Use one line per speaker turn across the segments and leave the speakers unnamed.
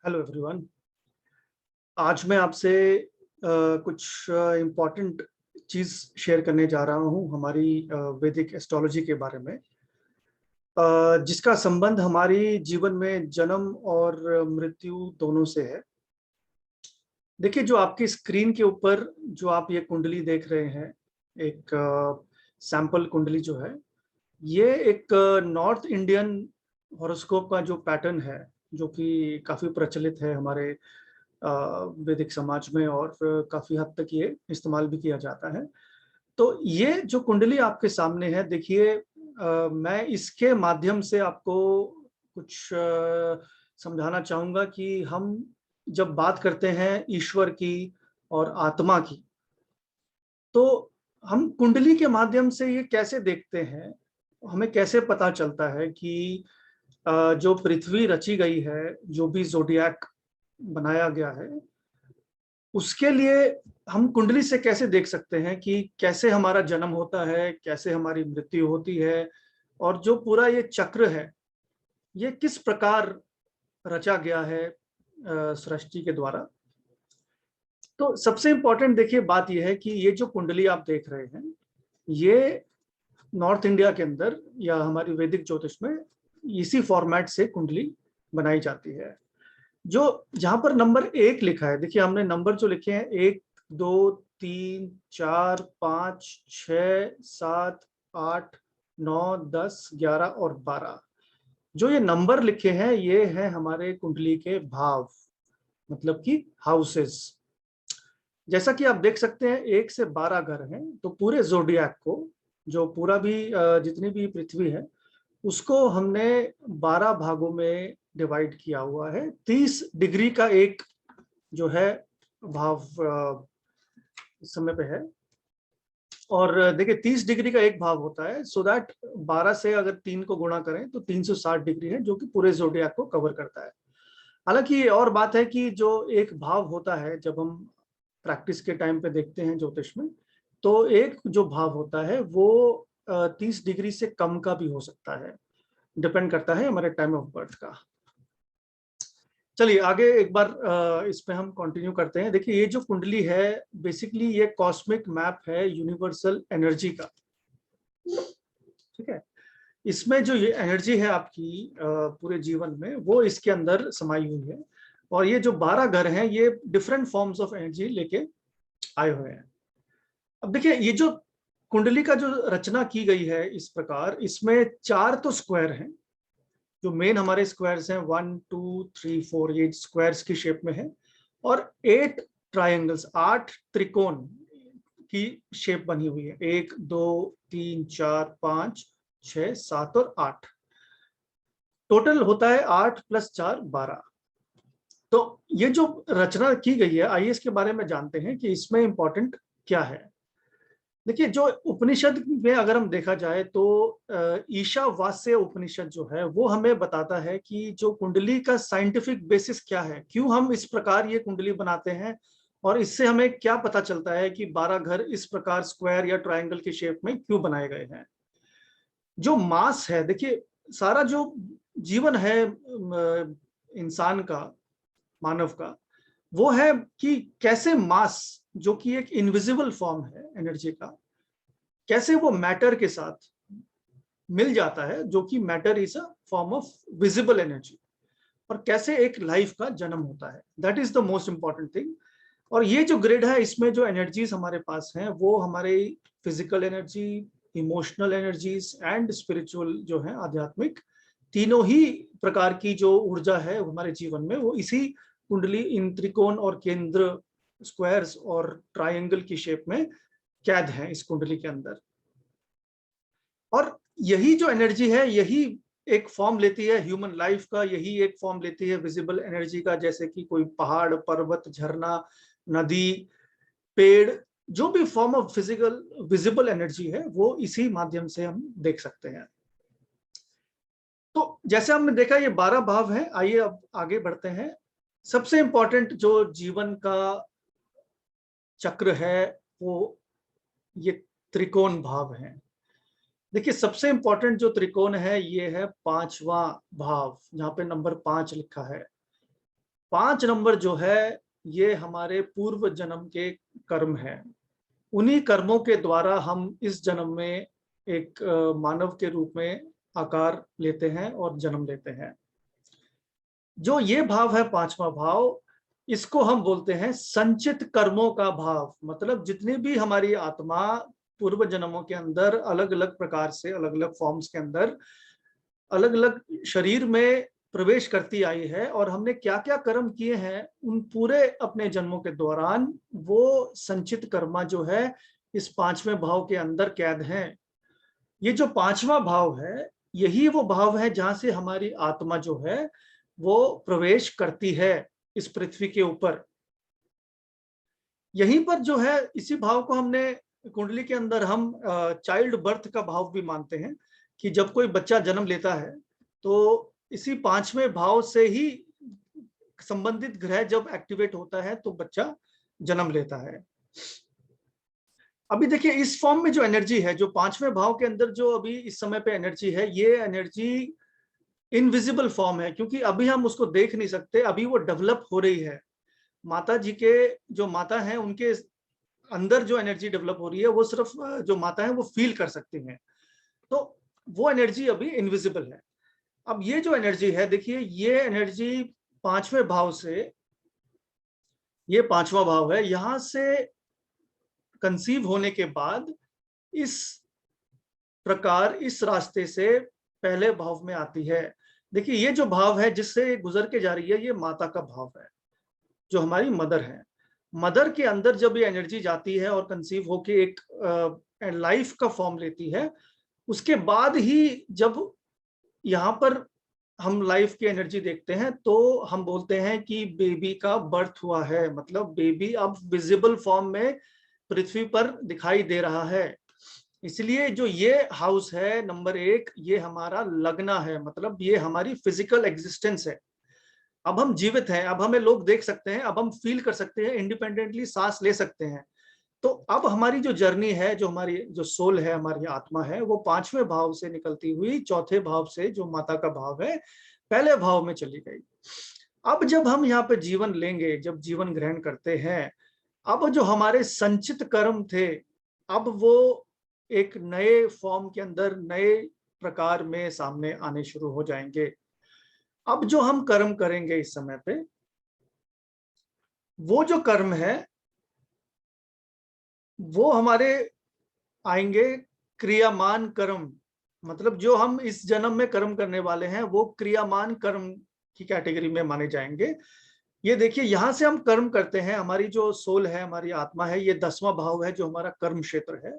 Hello everyone. आज मैं आपसे कुछ इम्पोर्टेंट चीज़ शेयर करने जा रहा हूँ हमारी वैदिक एस्ट्रोलॉजी के बारे में, जिसका संबंध हमारी जीवन में जन्म और मृत्यु दोनों से है। देखिए, जो आपकी स्क्रीन के ऊपर जो आप ये कुंडली देख रहे हैं, एक सैंपल कुंडली जो है, ये एक नॉर्थ इंडियन हॉरोस्कोप का जो पैटर्न है, जो कि काफ़ी प्रचलित है हमारे वैदिक समाज में, और काफ़ी हद तक ये इस्तेमाल भी किया जाता है। तो ये जो कुंडली आपके सामने है, देखिए, मैं इसके माध्यम से आपको कुछ समझाना चाहूँगा कि हम जब बात करते हैं ईश्वर की और आत्मा की, तो हम कुंडली के माध्यम से ये कैसे देखते हैं, हमें कैसे पता चलता है कि जो पृथ्वी रची गई है, जो भी ज़ोडिएक बनाया गया है, उसके लिए हम कुंडली से कैसे देख सकते हैं कि कैसे हमारा जन्म होता है, कैसे हमारी मृत्यु होती है, और जो पूरा ये चक्र है, ये किस प्रकार रचा गया है सृष्टि के द्वारा। तो सबसे इम्पोर्टेंट देखिए बात ये है कि ये जो कुंडली आप देख रहे हैं, ये नॉर्थ इंडिया के अंदर या हमारी वैदिक ज्योतिष में इसी फॉर्मेट से कुंडली बनाई जाती है। जो जहां पर नंबर 1 लिखा है, देखिए हमने नंबर जो लिखे हैं 1, 2, 3, 4, 5, 6, 7, 8, 9, 10, 11 और 12। जो ये नंबर लिखे हैं, ये है हमारे कुंडली के भाव, मतलब कि हाउसेस। जैसा कि आप देख सकते हैं 1 से 12 घर हैं, तो पूरे ज़ोडिएक को, जो पूरा भी जितनी भी पृथ्वी है, उसको हमने 12 भागों में डिवाइड किया हुआ है। 30 डिग्री का एक जो है भाव इस समय पे है। और देखिए 30 डिग्री का एक भाव होता है, सो दैट 12 से अगर 3 को गुणा करें तो 360 डिग्री है, जो कि पूरे ज़ोडिएक को कवर करता है। हालांकि ये और बात है कि जो एक भाव होता है, जब हम प्रैक्टिस के टाइम पे देखते हैं ज्योतिष में, तो एक जो भाव होता है वो 30 डिग्री से कम का भी हो सकता है, डिपेंड करता है हमारे टाइम ऑफ बर्थ का। चलिए आगे एक बार इस पे हम कंटिन्यू करते हैं। देखिए, ये जो कुंडली है, बेसिकली ये कॉस्मिक मैप है यूनिवर्सल एनर्जी का। ठीक है, इसमें जो ये एनर्जी है आपकी पूरे जीवन में, वो इसके अंदर समाई हुई है। और ये जो 12 घर हैं, ये डिफरेंट फॉर्म्स ऑफ एनर्जी लेके आए हुए हैं। अब देखिए, ये जो कुंडली का जो रचना की गई है इस प्रकार, इसमें 4 तो स्क्वायर हैं, जो मेन हमारे स्क्वायर्स हैं, 1, 2, 3, 4, ये स्क्वायर्स की शेप में है। और 8 ट्रायंगल्स, 8 त्रिकोण की शेप बनी हुई है। 1, 2, 3, 4, 5, 6, 7 और 8। टोटल होता है 8 + 4 12। तो ये जो रचना की गई है, आइए इसके बारे में जानते हैं कि इसमें इंपॉर्टेंट क्या है। देखिए, जो उपनिषद में अगर हम देखा जाए तो ईशावास्य उपनिषद जो है, वो हमें बताता है कि जो कुंडली का साइंटिफिक बेसिस क्या है, क्यों हम इस प्रकार ये कुंडली बनाते हैं, और इससे हमें क्या पता चलता है कि 12 घर इस प्रकार स्क्वायर या ट्रायंगल की शेप में क्यों बनाए गए हैं। जो मास है, देखिए, सारा जो जीवन है इंसान का, मानव का, वो है कि कैसे मास, जो कि एक इनविजिबल फॉर्म है एनर्जी का, कैसे वो मैटर के साथ मिल जाता है, जो कि matter is a form of visible energy, और कैसे एक लाइफ का जन्म होता है। That is the most important thing. और ये जो ग्रिड है, इसमें जो एनर्जीज हमारे पास हैं, वो हमारे physical energy, emotional energies and spiritual जो है, आध्यात्मिक, तीनों ही प्रकार की जो ऊर्जा है हमारे जीवन में, वो इसी कुंडली, इन त्रिकोण और केंद्र, स्क्वायर्स और ट्रायंगल की शेप में कैद है इस कुंडली के अंदर। और यही जो एनर्जी है, यही एक फॉर्म लेती है ह्यूमन लाइफ का, यही एक फॉर्म लेती है विजिबल एनर्जी का, जैसे कि कोई पहाड़, पर्वत, झरना, नदी, पेड़, जो भी form of physical visible energy है, वो इसी माध्यम से हम देख सकते हैं। तो जैसे हमने देखा ये 12 भाव हैं, आइए अब आगे बढ़ते हैं। सबसे इंपॉर्टेंट जो जीवन का चक्र है, वो ये त्रिकोण भाव है। देखिए, सबसे इंपॉर्टेंट जो त्रिकोण है, ये है 5वां भाव, जहां पे नंबर 5 लिखा है। 5 नंबर जो है ये हमारे पूर्व जन्म के कर्म है। उन्हीं कर्मों के द्वारा हम इस जन्म में एक मानव के रूप में आकार लेते हैं और जन्म लेते हैं। जो ये भाव है 5वां भाव, इसको हम बोलते हैं संचित कर्मों का भाव। मतलब जितनी भी हमारी आत्मा पूर्व जन्मों के अंदर अलग अलग प्रकार से, अलग अलग फॉर्म्स के अंदर, अलग अलग शरीर में प्रवेश करती आई है और हमने क्या क्या कर्म किए हैं उन पूरे अपने जन्मों के दौरान, वो संचित कर्मा जो है इस 5वें भाव के अंदर कैद है। ये जो 5वां भाव है, यही वो भाव है जहां से हमारी आत्मा जो है वो प्रवेश करती है इस पृथ्वी के ऊपर। यहीं पर जो है, इसी भाव को हमने कुंडली के अंदर हम चाइल्ड बर्थ का भाव भी मानते हैं कि जब कोई बच्चा जन्म लेता है तो इसी 5वें भाव से ही संबंधित ग्रह जब एक्टिवेट होता है तो बच्चा जन्म लेता है। अभी देखिए इस फॉर्म में जो एनर्जी है, जो 5वें भाव के अंदर जो अभी इस समय पे एनर्जी है, ये एनर्जी इनविजिबल फॉर्म है क्योंकि अभी हम उसको देख नहीं सकते, अभी वो डेवलप हो रही है। माता जी के जो माता हैं उनके अंदर जो एनर्जी डेवलप हो रही है वो सिर्फ जो माता है वो फील कर सकती हैं। तो वो एनर्जी अभी इनविजिबल है। अब ये जो एनर्जी है, देखिए ये एनर्जी 5वें भाव से, ये 5वां भाव है, यहां से कंसीव होने के बाद इस प्रकार इस रास्ते से पहले भाव में आती है। देखिए ये जो भाव है जिससे गुजर के जा रही है, ये माता का भाव है, जो हमारी मदर है। मदर के अंदर जब ये एनर्जी जाती है और कंसीव होके एक लाइफ का फॉर्म लेती है, उसके बाद ही जब यहाँ पर हम लाइफ की एनर्जी देखते हैं तो हम बोलते हैं कि बेबी का बर्थ हुआ है। मतलब बेबी अब विजिबल फॉर्म में पृथ्वी पर दिखाई दे रहा है। इसलिए जो ये हाउस है नंबर 1, ये हमारा लगना है, मतलब ये हमारी फिजिकल एग्जिस्टेंस है। अब हम जीवित हैं, अब हमें लोग देख सकते हैं, अब हम फील कर सकते हैं, इंडिपेंडेंटली सांस ले सकते हैं। तो अब हमारी जो जर्नी है, जो हमारी जो सोल है, हमारी आत्मा है, वो 5वें भाव से निकलती हुई 4थे भाव से, जो माता का भाव है, पहले भाव में चली गई। अब जब हम यहाँ पे जीवन लेंगे, जब जीवन ग्रहण करते हैं, अब जो हमारे संचित कर्म थे, अब वो एक नए फॉर्म के अंदर, नए प्रकार में सामने आने शुरू हो जाएंगे। अब जो हम कर्म करेंगे इस समय पे, वो जो कर्म है वो हमारे आएंगे क्रियामान कर्म। मतलब जो हम इस जन्म में कर्म करने वाले हैं वो क्रियामान कर्म की कैटेगरी में माने जाएंगे। ये देखिए यहां से हम कर्म करते हैं, हमारी जो सोल है, हमारी आत्मा है, ये 10वां भाव है जो हमारा कर्म क्षेत्र है।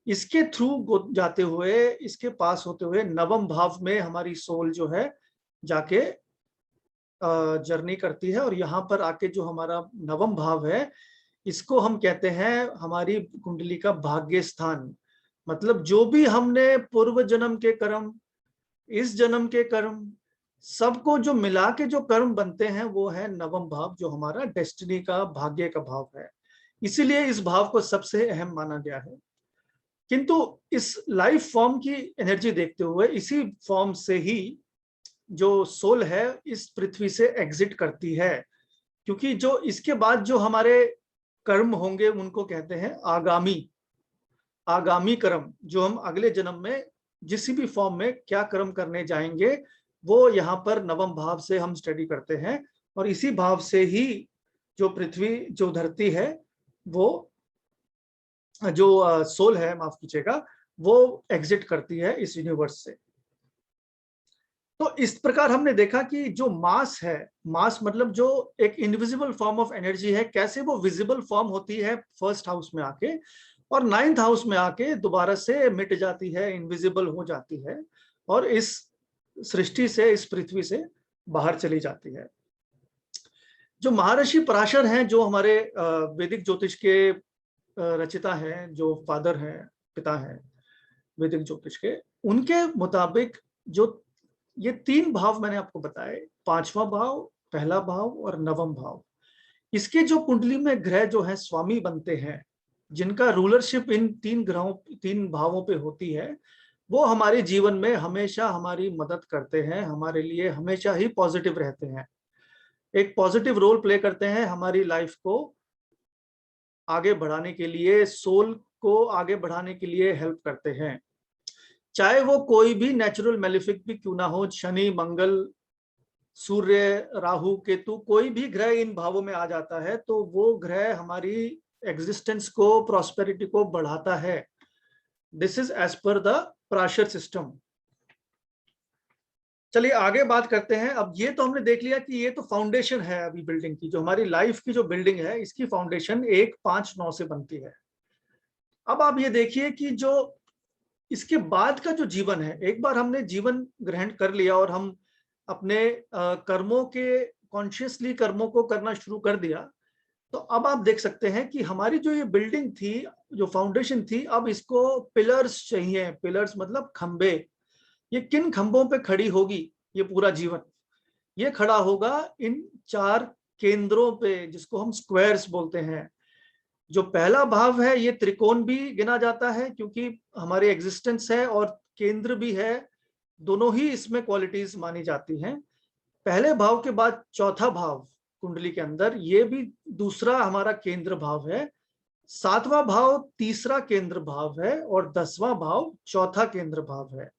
इसके थ्रू जाते हुए, इसके पास होते हुए 9वें भाव में हमारी सोल जो है जाके जर्नी करती है और यहाँ पर आके जो हमारा 9वां भाव है, इसको हम कहते हैं हमारी कुंडली का भाग्य स्थान। मतलब जो भी हमने पूर्व जन्म के कर्म, इस जन्म के कर्म, सबको जो मिला के जो कर्म बनते हैं वो है 9वां भाव, जो हमारा डेस्टिनी का, भाग्य का भाव है। इसीलिए इस भाव को सबसे अहम माना गया है। किंतु इस लाइफ फॉर्म की एनर्जी देखते हुए, इसी फॉर्म से ही जो सोल है इस पृथ्वी से एग्जिट करती है। क्योंकि जो इसके बाद जो हमारे कर्म होंगे उनको कहते हैं आगामी, आगामी कर्म। जो हम अगले जन्म में जिस भी फॉर्म में क्या कर्म करने जाएंगे, वो यहाँ पर 9वें भाव से हम स्टडी करते हैं। और इसी भाव से ही जो पृथ्वी, जो धरती है, वो जो सोल है, माफ कीजिएगा, वो एग्जिट करती है इस यूनिवर्स से। तो इस प्रकार हमने देखा कि जो मास है, मास मतलब जो एक इनविजिबल फॉर्म ऑफ एनर्जी है, कैसे वो विजिबल फॉर्म होती है फर्स्ट हाउस में आके और 9th हाउस में आके दोबारा से मिट जाती है, इनविजिबल हो जाती है और इस सृष्टि से, इस पृथ्वी से बाहर चली जाती है। जो महर्षि पराशर हैं, जो हमारे वैदिक ज्योतिष के रचिता हैं, जो फादर हैं, पिता हैं वैदिक ज्योतिष के, उनके मुताबिक जो ये 3 भाव मैंने आपको बताए, 5वां भाव, पहला भाव और 9वां भाव, इसके जो कुंडली में ग्रह जो है स्वामी बनते हैं, जिनका रूलरशिप इन 3 ग्रहों, 3 भावों पे होती है, वो हमारे जीवन में हमेशा हमारी मदद करते हैं, हमारे लिए हमेशा ही पॉजिटिव रहते हैं। एक पॉजिटिव रोल प्ले करते हैं हमारी लाइफ को आगे बढ़ाने के लिए, सोल को आगे बढ़ाने के लिए हेल्प करते हैं। चाहे वो कोई भी नेचुरल मेलेफिक भी क्यों ना हो, शनि, मंगल, सूर्य, राहु, केतु, कोई भी ग्रह इन भावों में आ जाता है तो वो ग्रह हमारी एग्जिस्टेंस को, प्रॉस्पेरिटी को बढ़ाता है। This is as per the pressure system. चलिए आगे बात करते हैं। अब ये तो हमने देख लिया कि ये तो फाउंडेशन है अभी बिल्डिंग की, जो हमारी लाइफ की जो बिल्डिंग है इसकी फाउंडेशन 1, 5, 9 से बनती है। अब आप ये देखिए कि जो इसके बाद का जो जीवन है, एक बार हमने जीवन ग्रहण कर लिया और हम अपने कर्मों के, कॉन्शियसली कर्मों को करना शुरू कर दिया, तो अब आप देख सकते हैं कि हमारी जो ये बिल्डिंग थी, जो फाउंडेशन थी, अब इसको पिलर्स चाहिए। पिलर्स मतलब खंबे। ये किन खंभों पे खड़ी होगी ये पूरा जीवन? ये खड़ा होगा इन 4 केंद्रों पे, जिसको हम स्क्वायर्स बोलते हैं। जो पहला भाव है ये त्रिकोण भी गिना जाता है क्योंकि हमारी एग्जिस्टेंस है और केंद्र भी है, दोनों ही इसमें क्वालिटीज मानी जाती हैं। पहले भाव के बाद चौथा भाव कुंडली के अंदर, ये भी दूसरा हमारा केंद्र भाव है। 7वां भाव तीसरा केंद्र भाव है और 10वां भाव चौथा केंद्र भाव है।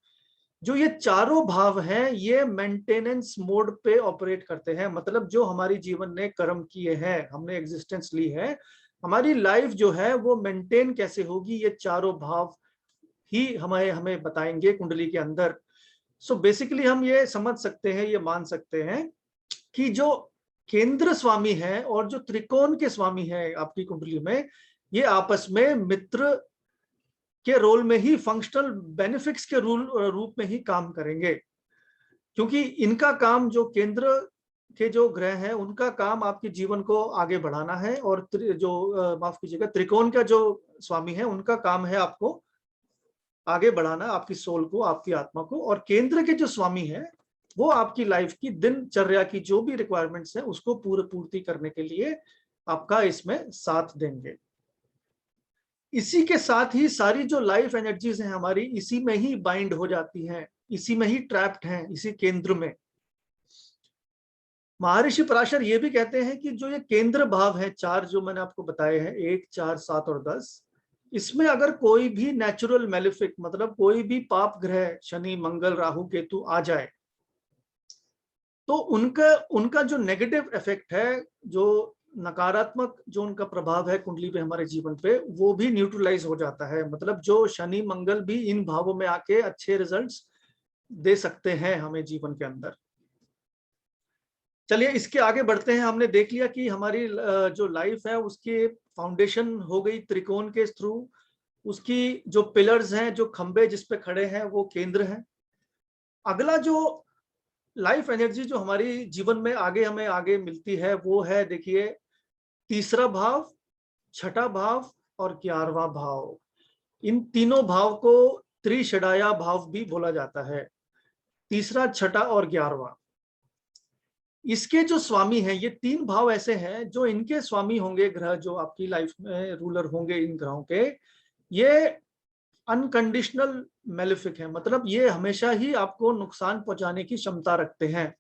जो ये चारों भाव हैं ये मेंटेनेंस मोड पे ऑपरेट करते हैं। मतलब जो हमारी जीवन ने कर्म किए हैं, हमने एग्जिस्टेंस ली है, हमारी लाइफ जो है वो मेंटेन कैसे होगी, ये चारों भाव ही हमें हमें बताएंगे कुंडली के अंदर। सो बेसिकली हम ये समझ सकते हैं, ये मान सकते हैं कि जो केंद्र स्वामी है और जो त्रिकोण के स्वामी है आपकी कुंडली में, ये आपस में मित्र के रोल में ही, फंक्शनल बेनिफिट्स के रूप में ही काम करेंगे। क्योंकि इनका काम, जो केंद्र के जो ग्रह हैं उनका काम आपके जीवन को आगे बढ़ाना है, और माफ कीजिएगा, त्रिकोण का जो स्वामी है उनका काम है आपको आगे बढ़ाना, आपकी सोल को, आपकी आत्मा को। और केंद्र के जो स्वामी है वो आपकी लाइफ की दिनचर्या की जो भी रिक्वायरमेंट्स है उसको पूर्ति करने के लिए आपका इसमें साथ देंगे। इसी के साथ ही सारी जो लाइफ एनर्जीज हैं हमारी इसी में ही बाइंड हो जाती हैं, इसी में ही ट्रैप्ड हैं, इसी केंद्र में। महर्षि पराशर ये भी कहते हैं कि जो ये केंद्र भाव है 4 जो मैंने आपको बताए हैं, 1, 4, 7 और 10, इसमें अगर कोई भी नेचुरल मेलिफिक, मतलब कोई भी पाप ग्रह, शनि, मंगल, राहु, केतु आ जाए तो उनका उनका जो नेगेटिव इफेक्ट है, जो नकारात्मक जो उनका प्रभाव है कुंडली पे, हमारे जीवन पे, वो भी न्यूट्रलाइज हो जाता है। मतलब जो शनि मंगल भी इन भावों में आके अच्छे रिजल्ट्स दे सकते हैं हमें जीवन के अंदर। चलिए इसके आगे बढ़ते हैं। हमने देख लिया कि हमारी जो लाइफ है उसकी फाउंडेशन हो गई त्रिकोण के थ्रू, उसकी जो पिलर्स हैं, जो खंबे जिस पे खड़े हैं, वो केंद्र हैं। अगला जो लाइफ एनर्जी जो हमारी जीवन में हमें आगे मिलती है वो है, देखिए, तीसरा भाव, छठा भाव और 11वां भाव। इन तीनों भाव को त्रिषडाया भाव भी बोला जाता है। तीसरा, छठा और 11वां, इसके जो स्वामी हैं, ये 3 भाव ऐसे हैं जो इनके स्वामी होंगे ग्रह, जो आपकी लाइफ में रूलर होंगे इन ग्रहों के, ये अनकंडीशनल मेलिफिक है। मतलब ये हमेशा ही आपको नुकसान पहुंचाने की क्षमता रखते हैं।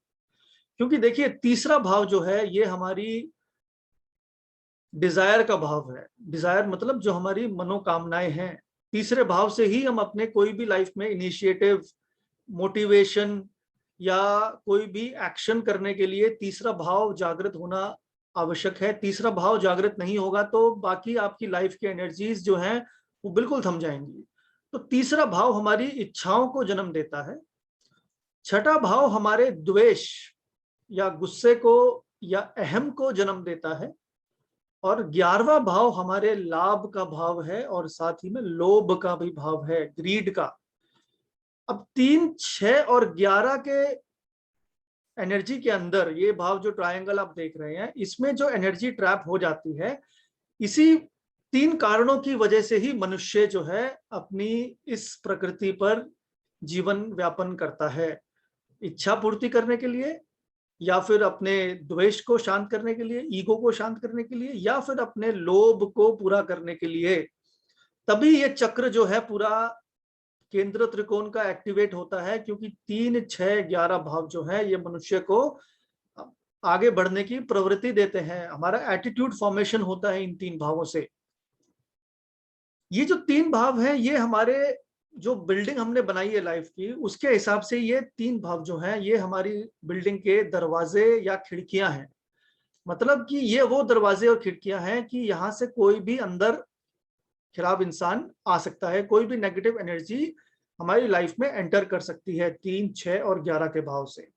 क्योंकि देखिए तीसरा भाव जो है ये हमारी डिजायर का भाव है। डिजायर मतलब जो हमारी मनोकामनाएं हैं। तीसरे भाव से ही हम अपने कोई भी लाइफ में इनिशिएटिव, मोटिवेशन या कोई भी एक्शन करने के लिए तीसरा भाव जागृत होना आवश्यक है। तीसरा भाव जागृत नहीं होगा तो बाकी आपकी लाइफ की एनर्जीज जो हैं वो बिल्कुल थम जाएंगी। तो तीसरा भाव हमारी इच्छाओं को जन्म देता है। छठा भाव हमारे द्वेष या गुस्से को या अहम को जन्म देता है। और 11वां भाव हमारे लाभ का भाव है और साथ ही में लोभ का भी भाव है, ग्रीड का। अब 3, 6 और 11 के एनर्जी के अंदर ये भाव, जो ट्रायंगल आप देख रहे हैं, इसमें जो एनर्जी ट्रैप हो जाती है, इसी 3 कारणों की वजह से ही मनुष्य जो है अपनी इस प्रकृति पर जीवन व्यापन करता है। इच्छा पूर्ति करने के लिए, या फिर अपने द्वेष को शांत करने के लिए, ईगो को शांत करने के लिए, या फिर अपने लोभ को पूरा करने के लिए। तभी ये चक्र जो है पूरा केंद्र त्रिकोण का एक्टिवेट होता है, क्योंकि 3, 6, 11 भाव जो है ये मनुष्य को आगे बढ़ने की प्रवृत्ति देते हैं। हमारा एटीट्यूड फॉर्मेशन होता है इन 3 भावों से। ये जो 3 भाव हैं, ये हमारे जो बिल्डिंग हमने बनाई है लाइफ की, उसके हिसाब से ये 3 भाव जो हैं, ये हमारी बिल्डिंग के दरवाजे या खिड़कियां हैं। मतलब कि ये वो दरवाजे और खिड़कियां हैं कि यहाँ से कोई भी अंदर खराब इंसान आ सकता है, कोई भी नेगेटिव एनर्जी हमारी लाइफ में एंटर कर सकती है 3, 6 और 11 के भाव से।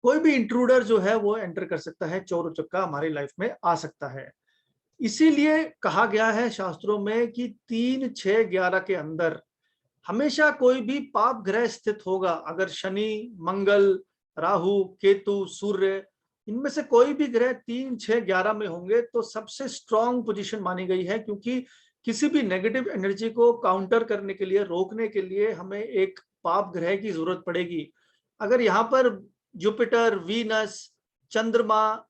कोई भी इंट्रूडर जो है वो एंटर कर सकता है, चोर उचक्का हमारी लाइफ में आ सकता है। इसीलिए कहा गया है शास्त्रों में कि 3, 6, 11 के अंदर हमेशा कोई भी पाप ग्रह स्थित होगा। अगर शनि, मंगल, राहु, केतु, सूर्य, इनमें से कोई भी ग्रह 3, 6, 11 में होंगे तो सबसे स्ट्रांग पोजीशन मानी गई है, क्योंकि किसी भी नेगेटिव एनर्जी को काउंटर करने के लिए, रोकने के लिए हमें एक पाप ग्रह की जरूरत पड़ेगी। अगर यहाँ पर जुपिटर, वीनस, चंद्रमा,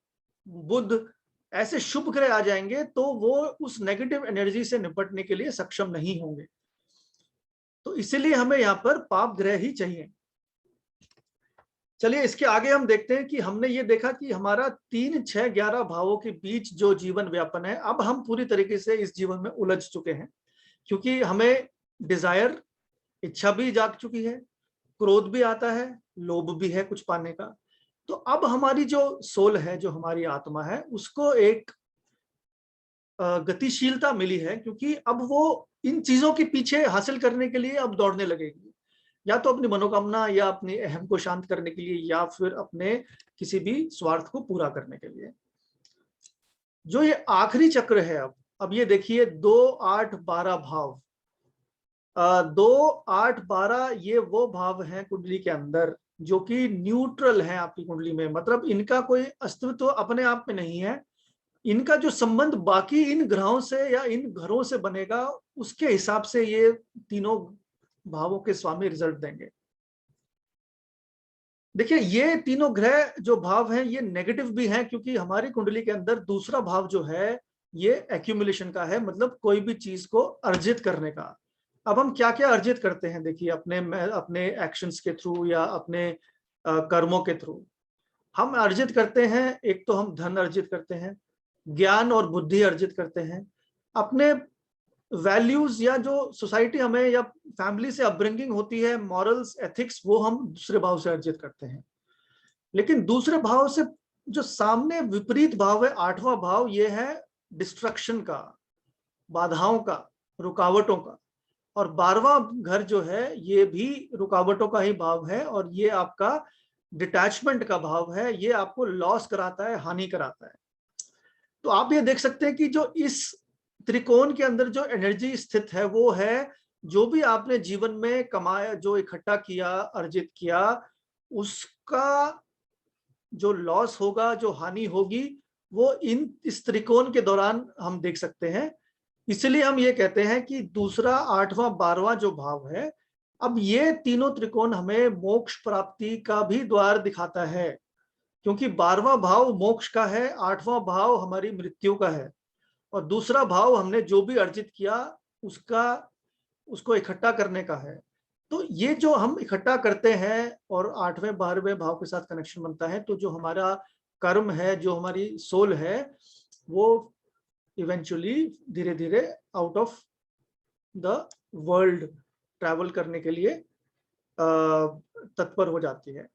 बुध ऐसे शुभ ग्रह आ जाएंगे तो वो उस नेगेटिव एनर्जी से निपटने के लिए सक्षम नहीं होंगे। तो इसीलिए हमें यहाँ पर पाप ग्रह ही चाहिए। चलिए इसके आगे हम देखते हैं कि हमने ये देखा कि हमारा 3, 6, 11 भावों के बीच जो जीवन व्यापन है, अब हम पूरी तरीके से इस जीवन में उलझ चुके हैं, क्योंकि हमें डिजायर, इच्छा भी जाग चुकी है, क्रोध भी आता है, लोभ भी है कुछ पाने का। तो अब हमारी जो सोल है, जो हमारी आत्मा है, उसको एक गतिशीलता मिली है, क्योंकि अब वो इन चीजों के पीछे हासिल करने के लिए अब दौड़ने लगेगी, या तो अपनी मनोकामना या अपने अहम को शांत करने के लिए, या फिर अपने किसी भी स्वार्थ को पूरा करने के लिए। जो ये आखिरी चक्र है, अब ये देखिए 2, 8, 12 भाव। 2, 8, 12 ये वो भाव हैं कुंडली के अंदर जो कि न्यूट्रल हैं आपकी कुंडली में। मतलब इनका कोई अस्तित्व अपने आप में नहीं है, इनका जो संबंध बाकी इन ग्रहों से या इन घरों से बनेगा, उसके हिसाब से ये तीनों भावों के स्वामी रिजल्ट देंगे। देखिए ये तीनों ग्रह जो भाव हैं, ये नेगेटिव भी हैं, क्योंकि हमारी कुंडली के अंदर दूसरा भाव जो है ये एक्यूमुलेशन का है, मतलब कोई भी चीज को अर्जित करने का। अब हम क्या क्या अर्जित करते हैं, देखिए अपने एक्शंस के थ्रू या अपने कर्मों के थ्रू हम अर्जित करते हैं। एक तो हम धन अर्जित करते हैं, ज्ञान और बुद्धि अर्जित करते हैं, अपने वैल्यूज या जो सोसाइटी हमें या फैमिली से अपब्रिंगिंग होती है, मॉरल्स, एथिक्स, वो हम दूसरे भाव से अर्जित करते हैं। लेकिन दूसरे भाव से जो सामने विपरीत भाव है, 8वां भाव, ये है डिस्ट्रक्शन का, बाधाओं का, रुकावटों का। और 12वां घर जो है ये भी रुकावटों का ही भाव है, और ये आपका डिटैचमेंट का भाव है, ये आपको लॉस कराता है, हानि कराता है। तो आप ये देख सकते हैं कि जो इस त्रिकोण के अंदर जो एनर्जी स्थित है, वो है जो भी आपने जीवन में कमाया, जो इकट्ठा किया, अर्जित किया, उसका जो लॉस होगा, जो हानि होगी, वो इस त्रिकोण के दौरान हम देख सकते हैं। इसलिए हम ये कहते हैं कि दूसरा, 8वां, 12वां जो भाव है, अब ये तीनों त्रिकोण हमें मोक्ष प्राप्ति का भी द्वार दिखाता है, क्योंकि 12वां भाव मोक्ष का है, 8वां भाव हमारी मृत्यु का है, और दूसरा भाव हमने जो भी अर्जित किया उसको इकट्ठा करने का है। तो ये जो हम इकट्ठा करते हैं और 8वें 12वें भाव के साथ कनेक्शन बनता है, तो जो हमारा कर्म है, जो हमारी सोल है, वो इवेंचुअली धीरे धीरे out of the world travel करने के लिए तत्पर हो जाती है।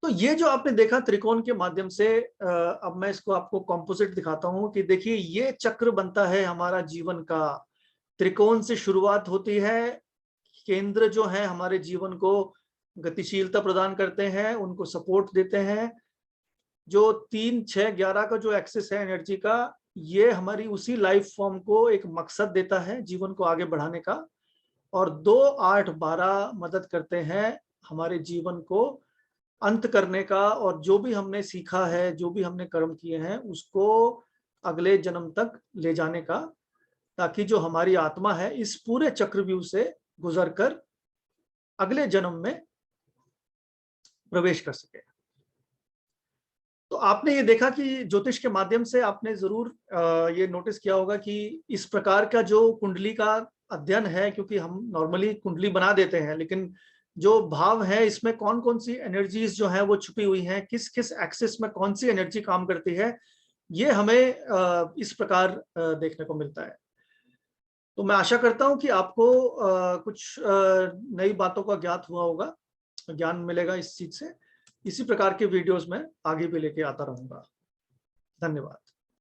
तो ये जो आपने देखा त्रिकोण के माध्यम से, अब मैं इसको आपको कॉम्पोजिट दिखाता हूं कि देखिए ये चक्र बनता है हमारा जीवन का। त्रिकोण से शुरुआत होती है, केंद्र जो है हमारे जीवन को गतिशीलता प्रदान करते हैं, उनको सपोर्ट देते हैं। जो 3, 6, 11 का जो एक्सेस है एनर्जी का, ये हमारी उसी लाइफ फॉर्म को एक मकसद देता है जीवन को आगे बढ़ाने का। और 2, 8, 12 मदद करते हैं हमारे जीवन को अंत करने का, और जो भी हमने सीखा है, जो भी हमने कर्म किए हैं, उसको अगले जन्म तक ले जाने का, ताकि जो हमारी आत्मा है इस पूरे चक्रव्यूह से गुजरकर अगले जन्म में प्रवेश कर सके। तो आपने ये देखा कि ज्योतिष के माध्यम से आपने जरूर ये नोटिस किया होगा कि इस प्रकार का जो कुंडली का अध्ययन है, क्योंकि हम नॉर्मली कुंडली बना देते हैं, लेकिन जो भाव है इसमें कौन कौन सी एनर्जीज जो है वो छुपी हुई हैं, किस किस एक्सिस में कौन सी एनर्जी काम करती है, ये हमें इस प्रकार देखने को मिलता है। तो मैं आशा करता हूँ कि आपको कुछ नई बातों का ज्ञात हुआ होगा, ज्ञान मिलेगा इस चीज से। इसी प्रकार के वीडियोस में आगे भी लेके आता रहूंगा। धन्यवाद।